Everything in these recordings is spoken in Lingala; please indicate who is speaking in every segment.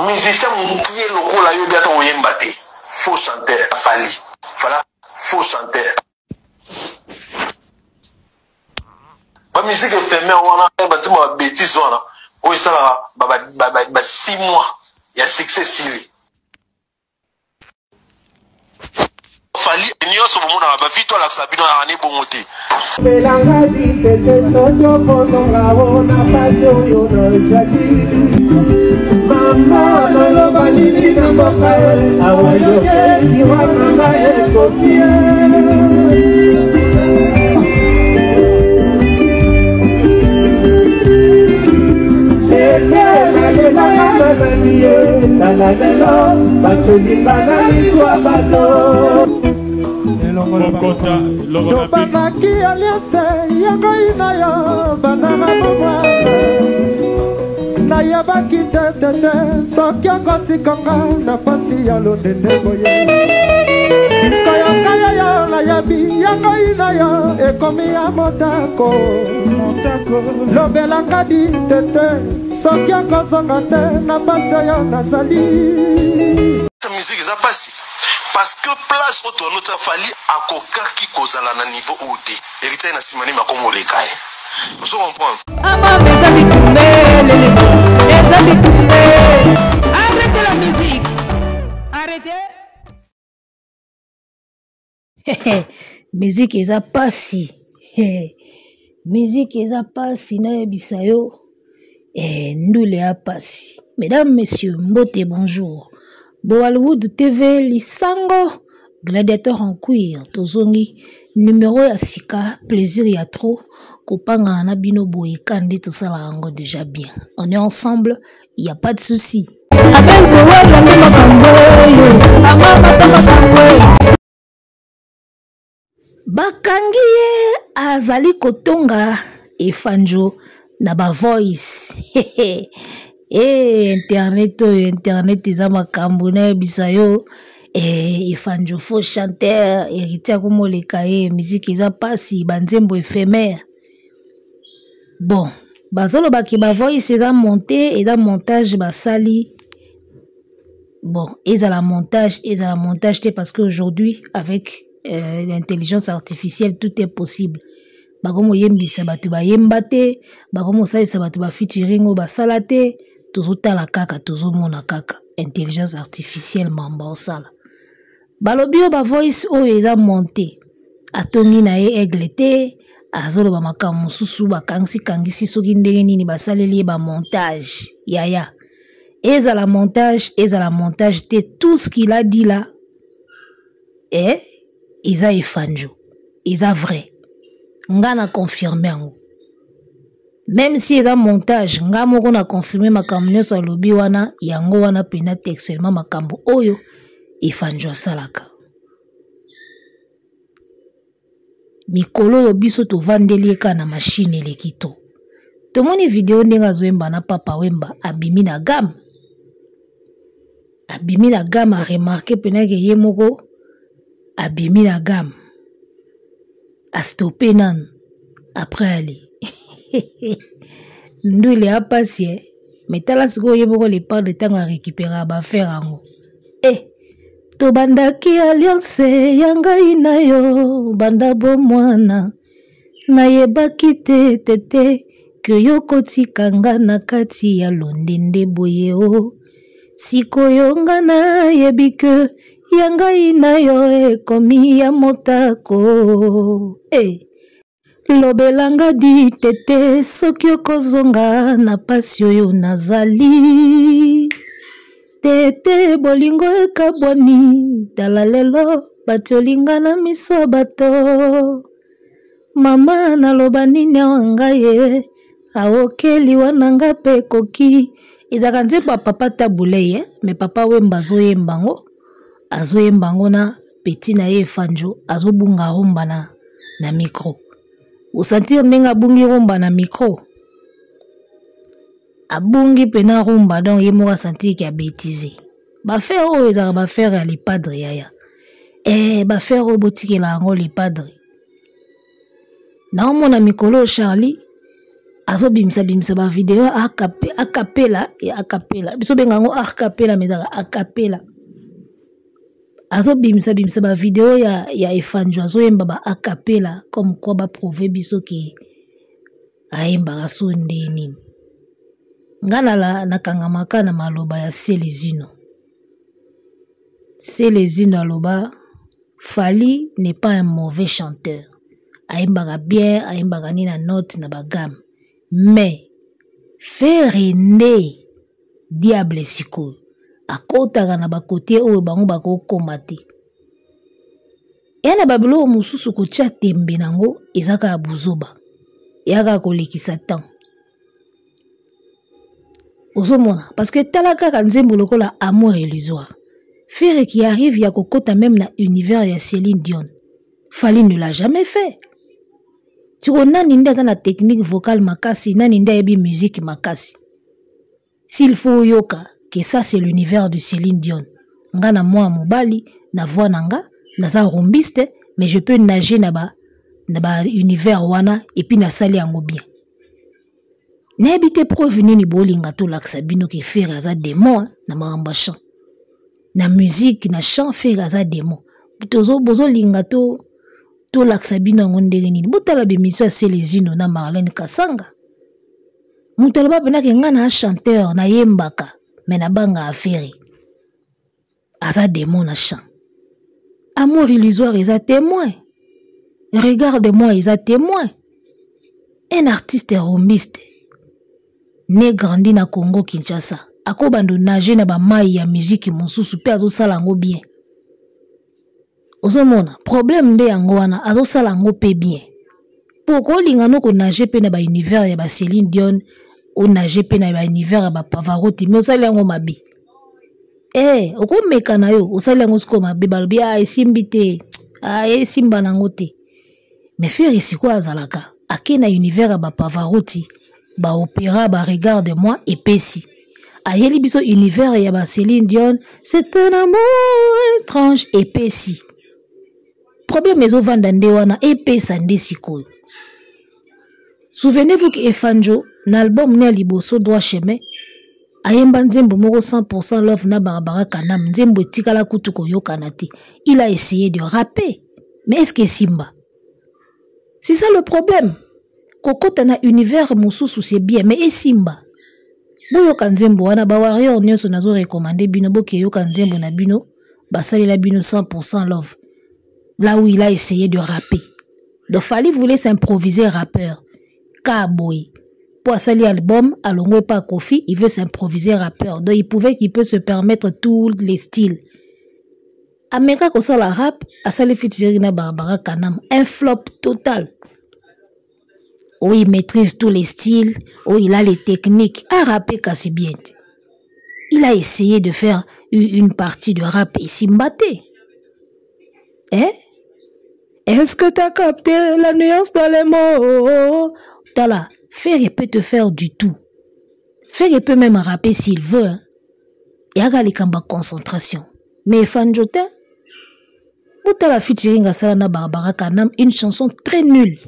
Speaker 1: musicien moutier lokola yo biata oyemba te. Faux chanteur Fali. Voilà, faux chanteur. Ba musique éphémère wana ba tima bêtise wana. O ça ba 6 mois. Il y a succès Sili. Fali nyonso bomona ba vito la sabino ya ani bongote.
Speaker 2: Belanga di tete soto kozonga ona passion yo no jadi. Mama no banini na mboka e awayo ke iwana e kopie.
Speaker 3: Tobandaki aliase yangai na yo banana mama nayebaki tetete soki akotikanga na pasi ya londende boye sikoyo ngai yo nayebi yangai na yo ekomi ya motako lobelanga di tete soki akozonga te na pasi oyo nazali.
Speaker 1: Musique eza pasi parce que place auto notre Fali akokaki kozala na niveau OD hérité na simani makomo lekaye vous comprenez
Speaker 4: ama meza bitumbe lele meza bitumbe arrêtez la musique arrêtez musique eza pasi musique eza pasi na bisayo ndule ya pasi. Mesdames, messieurs, mbote bonjour. Bollywood TV Lisango, gladiateur en cuir, tozongi, numéro ya sika, plaisir ya trop, kopanga na bino boye kande tout ça la rango déjà bien. On est ensemble, il y a pas de souci. Bakangiye azali kotonga efanjo na ba voice. Internet eza makambo na bisayo efanjo faux chanteur héritier komoleka musique eza pasi banzembo éphémère. Bon, bazolo baki ba voice eza monté eza montage basali. Bon, eza la montage te parce qu'aujourd'hui avec l'intelligence artificielle tout est possible. Bakomo yembisa batu ba yembate, bakomo salisa batu ba featuring o basala te, tozotala kaka tozomona kaka intelligence artificielle mamba osala. Balobio ba voice oyo eza monté. Atongi na ye aigle te, azolo ba makambo susu ba kangisi soki ndenge nini basaleli ba montage. Yaya. Eza la montage te, tout ce qu'il a dit là eza efanjo, eza vrai. Nga na confirmé yango. Même si eza montage, nga moko na confirmé makambo nyonso alobi wana, yango wana pena textuellement makambo oyo efanjo salaka. Mikolo yo biso tovandeli eka na machine elekito. Tomoni video ndenga zoemba na papa wemba abimi na gamme. Abimi na gamme a remarqué pena ke ye moko abimi la gamme. A stoppé nan. Après aller. Nous il est à passer. Mais t'as la seconde yeboko le part de temps à récupérer à faire ango. To banda ki alliance yanga inayo banda bo mwana. Na yeba kite tete que yo koti kanga na kati ya londende boye o. Sikoyo nga na yebi ke yanga inayo komi ya motako. Lobelanga di tete soki okozonga na pasi oyo nazali. Tete bolingo ekabwani tala lelo bato olinga na miso bato. Mama naloba nini wanga ye aokeli wananga pe koki. Ezaka nzembo papa tabule mais papa wemba azoyembango na petit na ye fanjo azobunga rumba na micro. Osentir ndenge bungi rumba na micro. Abungi pena rumba donc ye moko sentir ki a bêtisé. Ba faire oyo ezaka ba faire ya les padres yaya. Ba faire oyo botikela yango les padres. Na omona mikolo Charlie azo bimsa ba vidéo a capella biso bengango a capella mezaka a capella azo bimsa ba vidéo ya Efanjo azo yemba ba a capella comme quoi ba prouver biso ki ayemba so ndeni ngana na kangamaka na maloba ya Selezino aloba Fally n'est pas un mauvais chanteur ayemba bien ayemba ni na note na bagam mais faire render diable siko akotaka na bakote oyo bango bakokoma te yana babilo mususu kotia tembe nango ezaka ya buzoba yaka kolekisa temps ozomona parce que talaka ka nzembo lokola amour illusoire faire qui arrive ya kokota même na univers ya Céline Dion Fally ne l'a jamais fait. Tu connais une technique vocale makasi, nani nda musique makasi. S'il faut yoka, que ça c'est l'univers de Céline Dion. Nga na moi mobali, na voix nanga, na za rombiste, mais je peux nager na ba univers wana et puis na sali yango bien. Na habite preuve nini bolinga to laksa bino ke faire za démon na maramba chant. Na musique na chant faire za démon. Bozo linga to laksa bino ngondenge nini botala bemission ya Selezino na Marlène Kasanga mutala ba pena ke ngana chanteur na yembaka mais na banga affaire aza démon na chant amour illusoire eza témoin regarde-moi eza témoin un artiste rombiste né grandi na Congo Kinshasa akobando nager na ba mai ya musique mosusu pe azo sala ngo bien ozomona problème nde yango wana azosala yango pe bien poko linga no ko nager pe na ba univers ya ba Céline Dion o nager pe na ba univers ya ba Pavarotti mais osala yango mabe okomeka na yo osala yango siko mabe balobi esimbi te esimba nango te mais faire siko azalaka ake na univers ya ba Pavarotti ba opéra ba regarde-moi epesi ayeli biso univers ya ba Céline Dion c'est un amour étrange epesi problème ezo vanda nde wana epesa nde sikoyo. Souvenez-vous que Efanjo na album ne liboso droit chemin ayemba nzembo moko 100% love na Barbara Kanam nzembo etikala kutu koyokana te. Il a essayé de rapper mais est-ce que simba? C'est ça le problème. Kokota na univers mususu c'est bien mais esimba. Boyoka nzembo wana ba warrior nyonso nazo recommander bino boke yoka nzembo na bino basali la bino 100% love. Là où il a essayé de rapper. Donc Fally voulait s'improviser rappeur. Kaboy. Pour sali album, alongwe pas Kofi, il veut s'improviser rappeur. Donc il pouvait qu'il peut se permettre tous les styles. Ameka kosa la rap, asali featuring na Barbara Kanam, un flop total. Où il maîtrise tous les styles, où il a les techniques à rapper kasi bien. Il a essayé de faire une partie de rap et s'imbattait. Hein? Est-ce que t'as capté la nuance dans les mots? Tala, Ferry peut te faire du tout. Ferry peut même rapper s'il veut. Hein? Yaga likamba concentration. Mais Fanjotin, Boutala featuring à Salana Barbara Kanam, une chanson très nulle.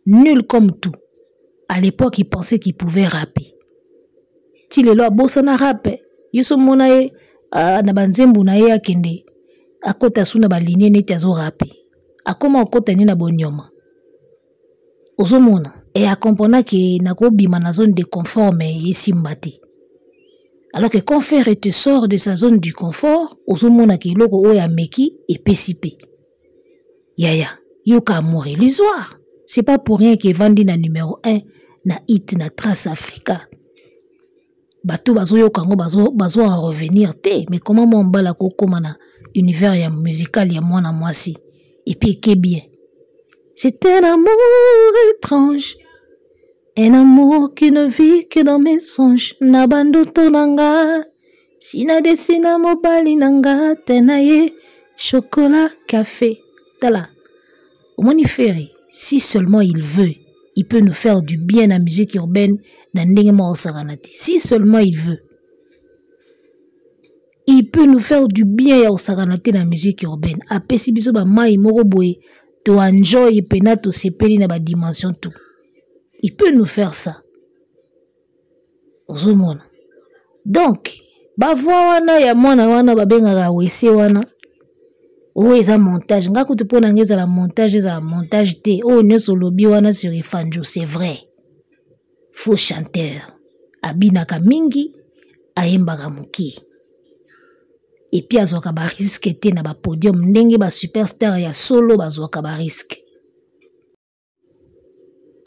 Speaker 4: Nulle comme tout. À l'époque, il pensait qu'il pouvait rapper. Tilelo Bosana rap. Yuso Monae, Nabanzembu Nae Akende. Akota suna ba ligne neti azo rapper. Akoma okota ni na bonyoma. Ozomona et a comprendre que nako bima na zone de confort mais esimbate. Alors que quand Ferry te sort de sa zone du confort, ozomona ke loko oya meki et pesipe. Yaya, yoka amour illusoire. C'est pas pour rien que Vandi na numéro 1 na hit na Trace Africa. Bato bazo yokango bazo en revenir te mais comment mon bala ko komana univers ya musical ya mwana mwasi et puis que bien. C'est un amour étrange, un amour qui ne vit que dans mes songes. Nabando tonanga, sina desina mobali nanga, tenaye, chocolat, café. Tala, Omoni Ferry, si seulement il veut, il peut nous faire du bien à la musique urbaine, na ndengema osaganati. Si seulement il veut. Il peut nous faire du bien ya osaganati na musique urbaine. Apesi biso ba mai moko boye to enjoy pena to sepeli na ba dimension tout. Il peut nous faire ça. ozomona donc bavoix wana ya mwana wana babengaka wese wana oyo eza montage nga kutu mpo nanga ezala montage te oyo nyonso olobi wana sur Efanjo c'est vrai faux chanteur abinaka mingi ayembaka mokie epi azwaka bariske te na bapodium ndenge basuperstar ya solo bazwaka bariske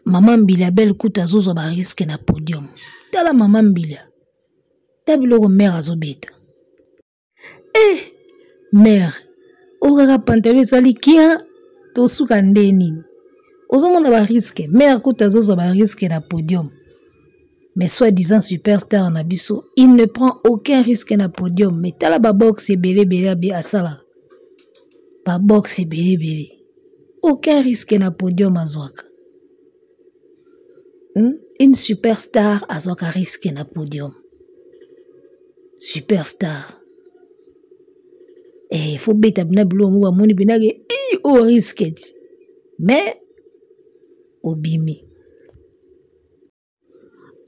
Speaker 4: mama Mbila belle kutu azozwa bariske na podium tala mama Mbila ta biloko mare azobeta mare okaka pantalon ezali kia tosuka nde nini ozomona bariske mare kutu azozwa bariske na podium mais soi-disant superstar na biso il ne prend aucun risque na podium mais tala babox ebele abe asala babox ebele aucun risque na podium azwaka une superstar azwaka risque na podium superstar faut beta bina bilo mo bamoni binage o risque mais obimi.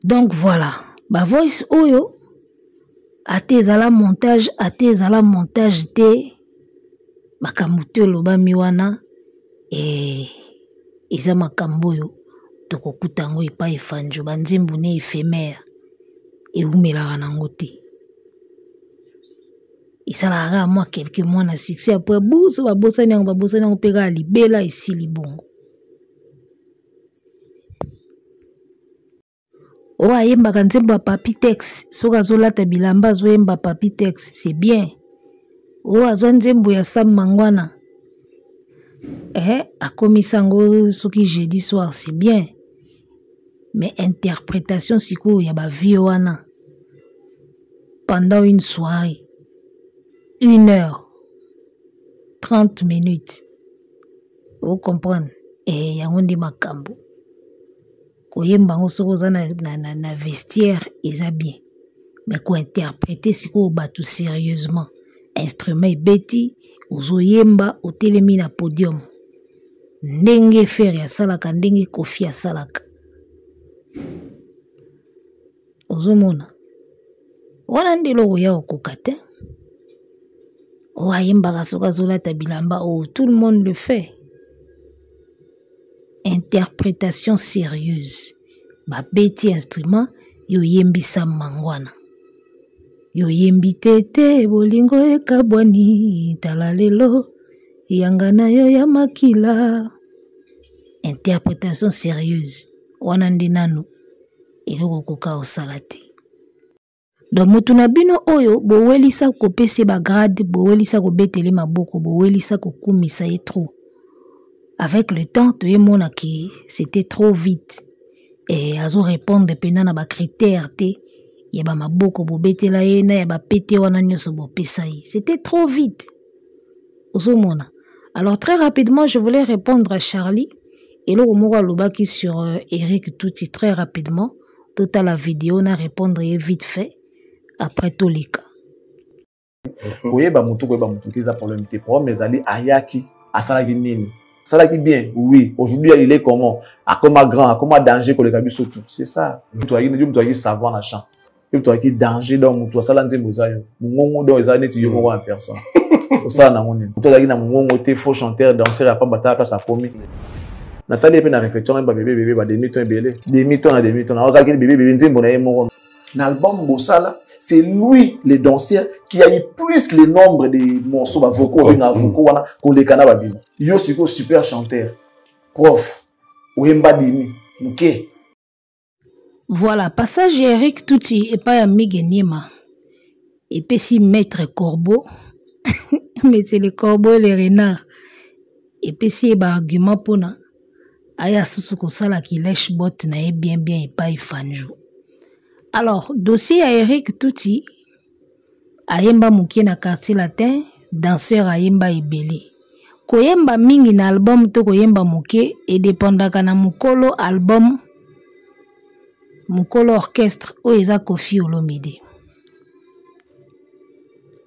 Speaker 4: Donc voilà, ba voice oyo ate ezala montage te makambo te olobami wana eza makambo oyo tokokuta yango epai Efanjo banzembo ne éphémère eumelaka nango te esalaka mwa quelques mois na succès après bourse babosani yango mpe kaka libela esili bongo. O ayembaka nzembo ya Papitex soki azolata bilamba azoyemba Papitex c'est bien. O azwa nzembo ya Sam Mangwana akomisa yango soki jeudi soir c'est bien, mais interprétation sikoyo ya bavie wana pendant une soirée 1h30 minutes vous comprenez yango ndi makambo koyemba ngo soko za na vestiaire eza bien, mais ko interpréter siko batu sérieusement instrument beti ozoyemba otelemi na podium ndenge fer ya salaka ndenge kofi ya salaka ozomona wana ndelo ya okoka te oyembaka soko azolata bilamba tout le monde le fait. Interprétation sérieuse babeti instrument yo yembisa Mangwana yo yembi tete bolingo ekabwani tala lelo yanga na yo ya makila. Interprétation sérieuse wana ndi nanu eloko koka osala te. Donc mutu na bino oyo bowelisa kopese ba grade bowelisa kobetele maboko bowelisa kokumisa ye trop. Avec le temps, tu es mon qui c'était trop vite. Et azo répondre pendant na ba critères te ya ba maboko bobete la yena ya ba pété wana nyoso bo pesayi. C'était trop vite. Osomona. Alors très rapidement, je voulais répondre à Charlie et le moko lobaki sur Eric Touti très rapidement. Toute la vidéo na répondre vite fait après tout les cas.
Speaker 5: Oui, ba mutu za problème te problème ezali ayaki asalaki nini. Ça qui bien, oui. Aujourd'hui, il est comment? À comme grand, à comme danger pour les cabis surtout. C'est ça. Tu as savoir la chance. Tu as danger dans mon toit. Ça l'anze mosaïo. Mon dans les années tu y vois en personne. Pour ça na mon. Tu as dit na mon côté faux chanteur danser à pas battre place à promis. Nathalie est na réflexion ba bébé ba demi-ton belé. Demi-ton à demi-ton. On regarde bébé nzembo na mon. L'album Bossala, c'est lui, le danseur, qui a eu plus le nombre de morceaux vocaux, qu'on les canaba bien. Yo siko super chanteur, prof, Ouemba Dimi, Mouké.
Speaker 4: Voilà, passage Eric Touti et pas Amigue Nima. Et puis si Maître Corbeau, mais c'est le corbeau et les renards. Et puis si il y a argument pour na, aya susuko sala qui lèche botte na e bien et pas Efanjo. Alors, dossier à Eric Touti, ayemba mukie na quartier latin, danseur ayemba ebele. Koyemba mingi na album to koyemba mukie et dépendaka na mukolo album, mukolo orchestre oeza Kofi Olomide.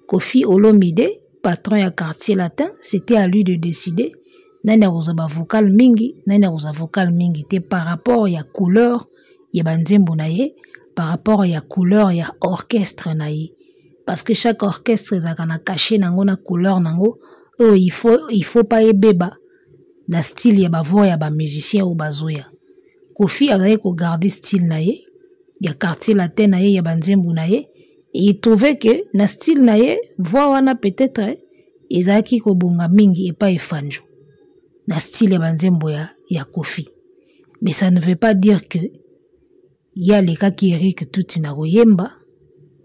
Speaker 4: Kofi Olomide, patron ya quartier latin, c'était à lui de décider. Nani akozaba vocal mingi, nani akozaba vocal mingi te par rapport ya couleur ya banzembo na ye. par rapport ya couleur ya orchestre na ye. Parce que chaque orchestre ezaka na caché nango na couleur nango oyo il faut pas ebeba na style ya bavoix ya ba musicien ou bazoya. Kofi azali ko garder style na ye ya quartier latin na ye ya banzembu na ye et il trouvait que na style na ye voix wana peut-être ezalaki ko bonga mingi et pas efanjo na style ya banzembu ya Kofi. Mais ça ne veut pas dire que ya lekaki Eric Tuti na koyemba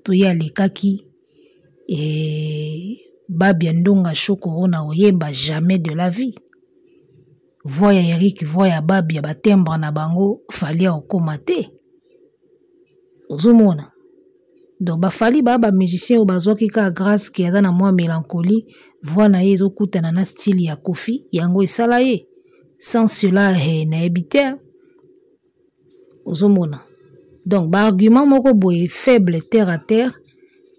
Speaker 4: to ya lekaki Babia Ndonga Shokoro na koyemba, jamais de la vie. Voya Eric, voya Babia batembre na bango fali okoma te. Ozomona. Donc bafali ba musicien o bazwaki ka grâce ki aza na mwa mélancolie, voix na ye ezokutana na style ya Kofi, yango esala ye. Sans cela na ebite. Ozomona. Donc ba argument moko boye faible terre à terre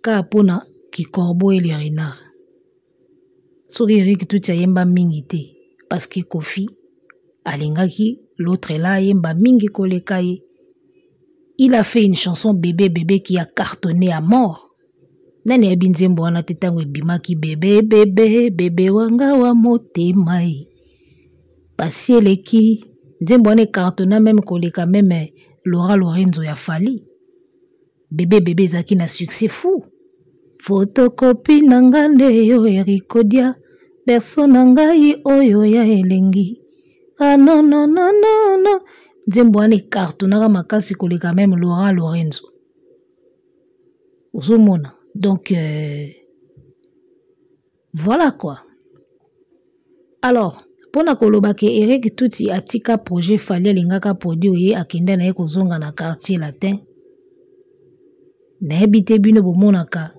Speaker 4: ka pona ki corbeau et les renards. Soki Eric Tuti yemba mingi te parce que Kofi alingaki l'autre là yemba mingi koleka ye. Il a fait une chanson bébé bébé qui a cartonné à mort. Nani abinzembo wana tetango ebimaki bébé bébé bébé wanga wa motema ye. Basi eleki nzembo wana cartonna même koleka même Laura Lorenzo ya Fali. Bébé bébé zaki na succès fou. Photocopie nangande yo Erikodia berso nangai oyo ya elengi. Ah non non non non non. Nzembo wana cartonnaka makasi koleka même Laura Lorenzo. Ozomona. Donc voilà quoi. Alors pona koloba ke Eric Tuti atika projet Fali alingaka produit oye akenda na ye kozonga na quartier latin. Na ebite bino bomonaka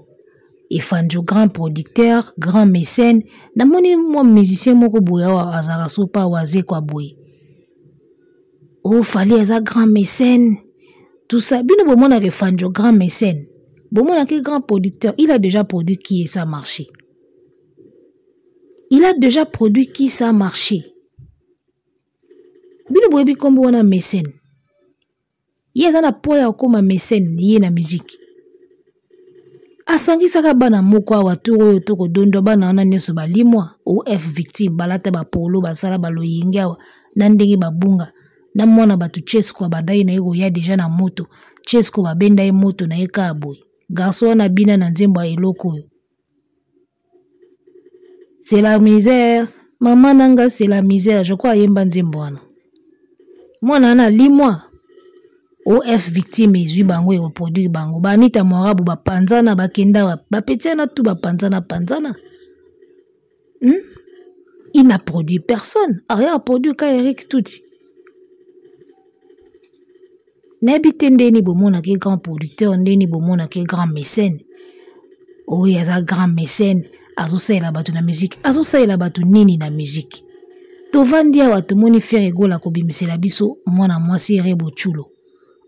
Speaker 4: Efanjo grand producteur, grand mécène, na moni mo musicien moko boya wa azara sopa waze kwa boye. Oh Fali aza grand mécène. Tout ça bino bomonaka Efanjo grand mécène. Bomonaka grand producteur, il a déjà produit qui et ça marché. Il a déjà produit qui ça a marché. Bino boyebi kombo wana mécène. Yeza na poya okoma mécène yé na musique. Asangi saka bana moko awa oyo toko dondo bana wana nyoso balimwa OF victime balata ba polo basala baloyinga awa na ndenge babunga na mwana batu Chesco bandai na yego ya deja na moto Chesco babenda ye moto na eka aboy garçon wana bina na nzembo eloko yo. C'est la misère maman nanga c'est la misère je crois yemba nzembo wana mwana na limwa OF victime ezui bango e produire bango banita morabu ba panzana bakenda ba petiana tout ba panzana. Il n'a produit personne. Rien a produit ka Eric Tuti. N'habite ndeni bomona ke grand producteur ndeni bomona ke grand mécène. Oh yaza grand mécène azosaela batu na musique azosaela batu nini na musique. Tovandia watu moni faire egola ko bimisela biso mwana mwasi Rebo Chulo.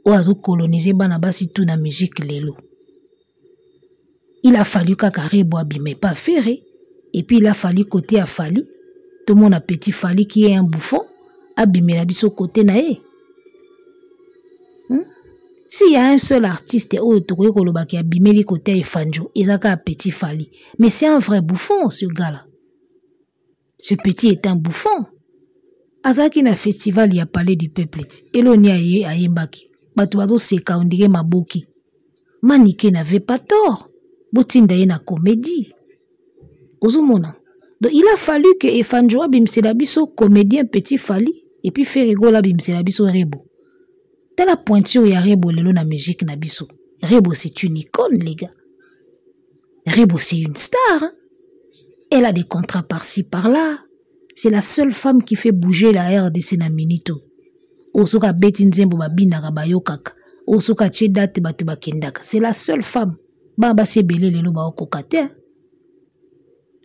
Speaker 4: Oazo coloniser bana basi tout na musique lelo. Il a fallu kaka Rebo abime pas ferré et puis il a fallu côté à Fali tout mon petit Fali qui est un bouffon abime la biso côté nae. S'il y a un seul artiste autour koloba qui abime li côté Efanjo, ezaka petit Fali, mais c'est un vrai bouffon ce gars-là. Ce petit est un bouffon. Azaki na festival ya Palais du Peuple. Eloni aye ayembaki. Batu bazo seka ondire maboki. Manike n'avait pas tort. Botinda ye na comédie. Ozomona. Donc il a fallu que Efanjo abimsela biso comédien petit Fali et puis faire rigoler abimsela biso Rebo. Telle la pointure ya Rebo lelo na musique na biso. Rebo c'est une icône les gars. Rebo c'est une star. Hein? Elle a des contrats par-ci par-là. C'est la seule femme qui fait bouger la RDC na minito. Osoka beti nzembo babinaka bayokaka. Osoka tche date batu bakendaka. C'est la seule femme. Bana basi belé lelo ba okokate.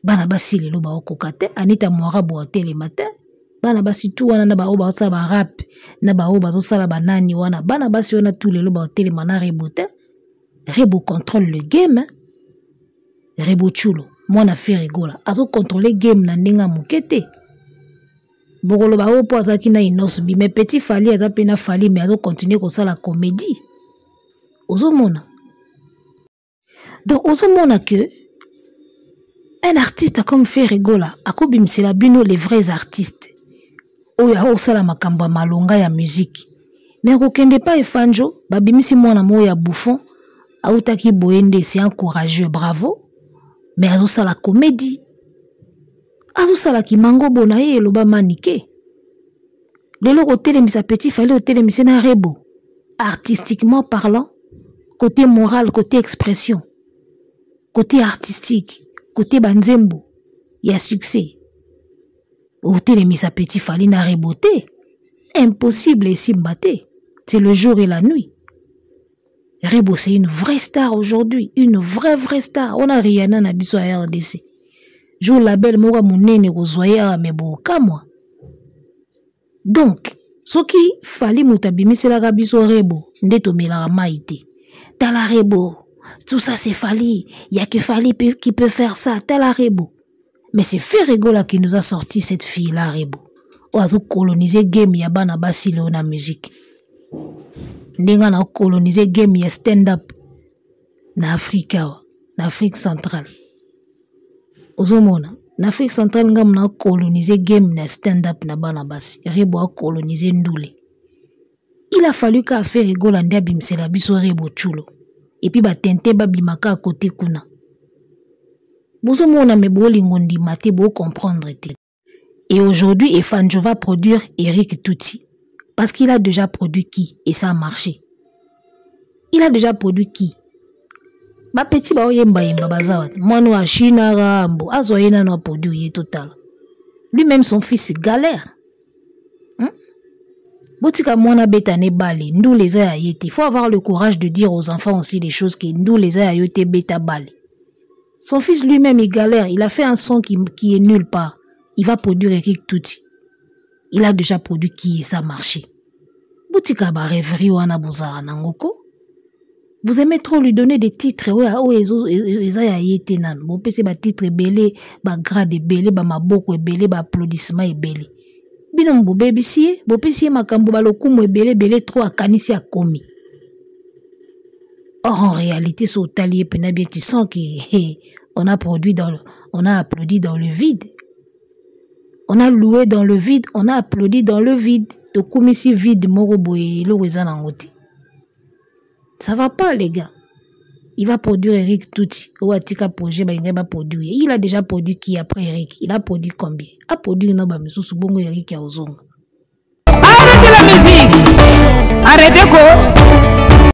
Speaker 4: Bana basi lelo ba okokate. Anita Morabu wa télé matin. Bana basi tout wana na ba oba sa ba rap. Na ba oba zo sala banani wana. Bana basi wana tout lelo ba télé mana Rebo te. Rebo contrôle le game. Hein? Rebo Chulo. Mwana fait rigola. Azo contrôler game na ndenga mukete. Bokolo ba opo azaki na inosbi mais petit Fali aza pena Fali mais azo continuer ko sala comédie. Ozomona. Donc, ozomona que un artiste comme Ferregola, akobimisi la bino les vrais artistes. Oya osala makamba malonga ya musique. Mais kokende pas efanjo, babimisi mwana mo ya bouffon, autaki boende, c'est encourageux, bravo. Mais azosala comédie. Azosala kimango bona ye loba manike. Lelo kotelemisa petit fallait kotelemisa na rebo. Artistiquement parlant, côté moral, côté expression, côté artistique, côté banzembo, il y a succès. Kotelemisa petit fallait na reboté. Impossible et simbaté. C'est le jour et la nuit. Rebo, c'est une vraie star aujourd'hui. Une vraie star. On a Rihanna na biso à RDC. Jour label mora munene kozoya mebo kamwa. Donc, ce qui fallait mutabimisi la biso Rebo, ndeto mela maïté. Tala Rebo. Tout ça c'est Fali. Il y a que Fali qui peut faire ça. Tala Rebo. Mais c'est Ferregola qui nous a sorti cette fille-là, Rebo. Oazo coloniser game ya bana basi leo na musique. Ndenga na coloniser game ya stand-up na Afrika, na Afrique centrale. Ozomona, na Afrique centrale ngam na coloniser game na stand-up na bana basi. Rebo a coloniser ndoule. Il a fallu qu'à faire Ferregola ndia bimsela biso Rebo chulo. Et puis ba tente ba bimaka à côté kuna. Bozomona me bolingo ndimate bo comprendre te. Et aujourd'hui, Efanjo va produire Eric Touti. Parce qu'il a déjà produit qui? Et ça a marché. Il a déjà produit qui? Ma petit ba oyemba yemba bazawat. Mwana wa China rambo. Azoyena no produit total. Lui-même son fils galère. Botika mwana beta ne bali. Ndou les a yete. Faut avoir le courage de dire aux enfants aussi des choses qui ndou les a yote beta bali. Son fils lui-même il galère. Il a fait un son qui est nulle part. Il va produire Eric Touti. Il a déjà produit qui et ça a marché. Boutika ba rêverie wana bozara nangoko. Vous aimez trop lui donner des titres. Ouais, ezaya yete nan. Bon pese ba titre belé, ba grade belé, ba maboko belé, ba applaudissement belé. Binom bo bebisier, bo pesier makambo ba lokumu belé trop akanisi akomi. Or en réalité so talier pena bien tu sens que on a applaudi dans le vide. On a loué dans le vide, on a applaudi dans le vide. Tokumisi vide moroboye lo wezanangote. Ça va pas les gars. Il va produire Eric Touti. Ou atika projet ba va produire. Il a déjà produit qui après Eric? Il a produit combien? A produit no ba misu subongo Eric ya ozonga.
Speaker 6: Arrêtez la musique. Arrêtez quoi?